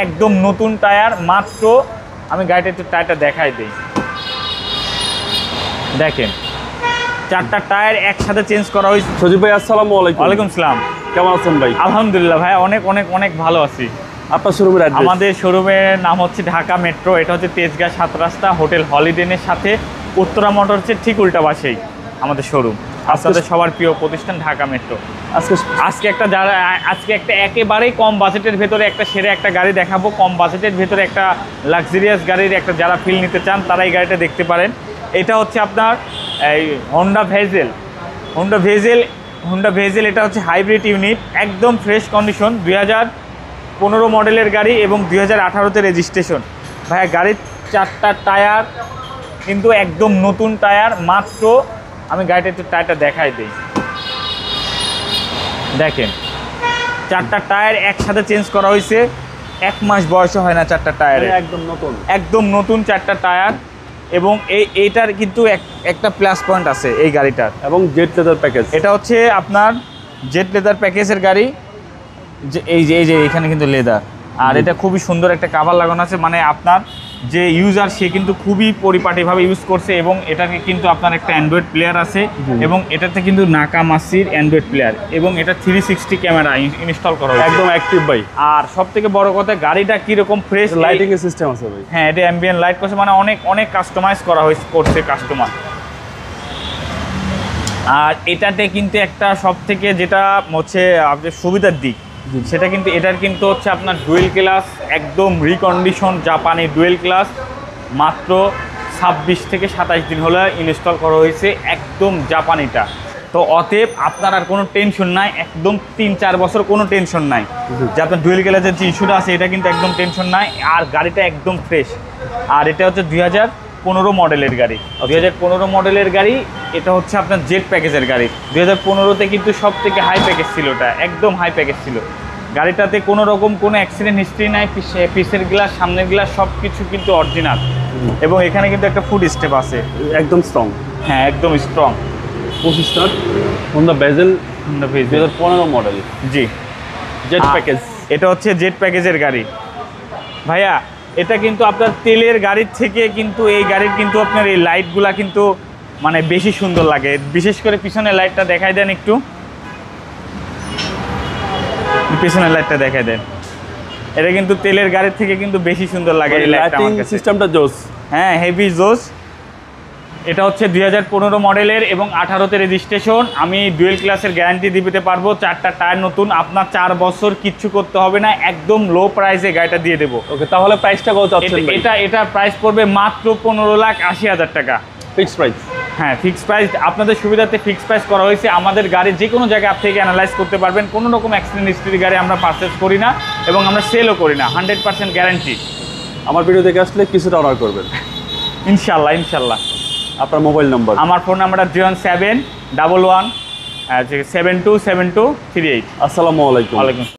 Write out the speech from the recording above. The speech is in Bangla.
একদম নতুন টায়ার মাত্র। আমি গাড়িটা একটু টায়ারটা দেখাই দিই। দেখেন চারটা টায়ার একসাথে চেঞ্জ করা হয়েছে। সজীব ভাই আসসালামু আলাইকুম। ওয়ালাইকুম সালাম। কেমন আছেন ভাই? আলহামদুলিল্লাহ ভাই, অনেক অনেক অনেক ভালো আছি। আপনার শোরুমের অ্যাড্রেস? আমাদের শোরুমের নাম হচ্ছে ঢাকা মেট্রো। এটা হচ্ছে তেজগাঁ 7 রাস্তা হোটেল হলিডেনের সাথে উত্তরা মোটরসের ঠিক উল্টা পাশেই আমাদের শোরুম। আপনাদের সবার প্রিয় প্রতিষ্ঠান ঢাকা মেট্রো। আজকে একটা একেবারেই কম বাজেটের ভেতরে একটা সেরা একটা গাড়ি দেখাবো। কম বাজেটের ভেতরে একটা লাক্সারিয়াস গাড়ির একটা যারা ফিল নিতে চান তারা এই গাড়িটা দেখতে পারেন। এটা হচ্ছে আপনার এই হোন্ডা ভেজেল। এটা হচ্ছে হাইব্রিড ইউনিট, একদম ফ্রেশ কন্ডিশন। 2015 মডেলের গাড়ি এবং 2018-তে রেজিস্ট্রেশন। ভাইয়া গাড়ির চারটা টায়ার কিন্তু একদম নতুন টায়ার মাত্র। আমি গাড়িটা একটু টায়ারটা দেখাই দিই। দেখেন চারটা টায়ার একসাথে চেঞ্জ করা হয়েছে। 1 মাস বয়সও হয় না চারটা টায়ারে, একদম নতুন চারটা টায়ার। এবং এইটার কিন্তু একটা প্লাস পয়েন্ট আছে এই গাড়িটার। এবং জেট লেদার প্যাকেজ, এটা হচ্ছে আপনার জেট লেদার প্যাকেজের গাড়ি। এই যে এখানে কিন্তু লেদার, আর এটা খুবই সুন্দর একটা কাভার লাগানো আছে। মানে আপনার যে ইউজার সে কিন্তু খুবই পরিপাটিভাবে ইউজ করছে। এবং এটাকে কিন্তু আপনার একটা অ্যান্ড্রয়েড প্লেয়ার আছে এবং এটাতে কিন্তু নাকামাসির অ্যান্ড্রয়েড প্লেয়ার এবং এটা 360 ক্যামেরা ইনস্টল করা হয়েছে, একদম অ্যাক্টিভ ভাই। আর সব থেকে বড় কথা গাড়িটা কিরকম ফ্রেশ লাইটিং এর সিস্টেম আছে ভাই। হ্যাঁ, এটা অ্যাম্বিয়েন্ট লাইট করছে, মানে অনেক কাস্টমাইজ করা করছে কাস্টমার। আর এটাতে কিন্তু একটা সব থেকে যেটা হচ্ছে আপনার সুবিধার দিক, সেটা কিন্তু এটার কিন্তু হচ্ছে আপনার ডুয়েল ক্লাস, একদম রিকন্ডিশন জাপানি ডুয়েল ক্লাস। মাত্র 26 থেকে 27 দিন হলে ইনস্টল করা হয়েছে, একদম জাপানিটা। তো অতএব আপনার আর কোনো টেনশন নাই, একদম 3-4 বছর কোনো টেনশন নাই যে আপনার ডুয়েল ক্লাসের যে ইস্যুটা আছে এটা কিন্তু একদম টেনশন নাই। আর গাড়িটা একদম ফ্রেশ। আর এটা হচ্ছে 2015 মডেলের গাড়ি। 2015 মডেলের গাড়ি। এটা হচ্ছে আপনার জেট প্যাকেজের গাড়ি। 2015-তে কিন্তু সব থেকে হাই প্যাকেজ ছিল, এটা একদম হাই প্যাকেজ ছিল। গাড়িটাতে কোনো রকম কোনো অ্যাক্সিডেন্ট হিস্ট্রি নাই। পিছের গ্লাস, সামনের গ্লাস সব কিছু কিন্তু অরিজিনাল। এবং এখানে কিন্তু একটা ফুড স্টেপ আছে, একদম স্ট্রং। হ্যাঁ, একদম strong. 25 star Honda Vezel 2015 model. জি, জেট প্যাকেজ। এটা হচ্ছে জেট প্যাকেজের গাড়ি। ভাইয়া এটা কিন্তু আপনার তেলের গাড়ির থেকে কিন্তু এই গাড়ির কিন্তু আপনার এই লাইটগুলা কিন্তু মানে বেশি সুন্দর লাগে। বিশেষ করে পিছনের লাইটটা দেখাই দেন একটু, পিছনের লাইটটা দেখাই দেন। এটা কিন্তু তেলের গাড়ির থেকে কিন্তু বেশি সুন্দর লাগে এই লাইটটা আমার কাছে। সিস্টেমটা জোস, হ্যাঁ, হেভি জোস। এটা হচ্ছে 2015 মডেলের এবং 18-তে রেজিস্ট্রেশন। আমি ডুয়েল ক্লাসের গ্যারান্টি দিতে পারবো। চারটা টায়ার নতুন, আপনার 4 বছর কিচ্ছু করতে হবে না, একদম লো প্রাইসে গাড়িটা দিয়ে দেবো। ওকে, তাহলে প্রাইসটা কত চাচ্ছেন ভাই? এটা প্রাইস পড়বে মাত্র 15,80,000 টাকা। Fixed price? হ্যাঁ, ফিক্সড প্রাইস। আপনাদের সুবিধাতে ফিক্সড প্রাইস করা হয়েছে। আমাদের গাড়ি যে কোনো জায়গায় আপ থেকে অ্যানালাইজ করতে পারবেন। কোনো রকম অ্যাক্সিডেন্ট হিস্ট্রি গাড়ি আমরা পারচেস করি না এবং আমরা সেলও করি না। 100% গ্যারান্টি। আমার ভিডিও দেখে আসলে কিছুটা অর্ডার করবেন ইনশাল্লাহ। আপনার মোবাইল নাম্বার? আমার ফোন নাম্বারটা 01711 727238। আসসালামু আলাইকুম।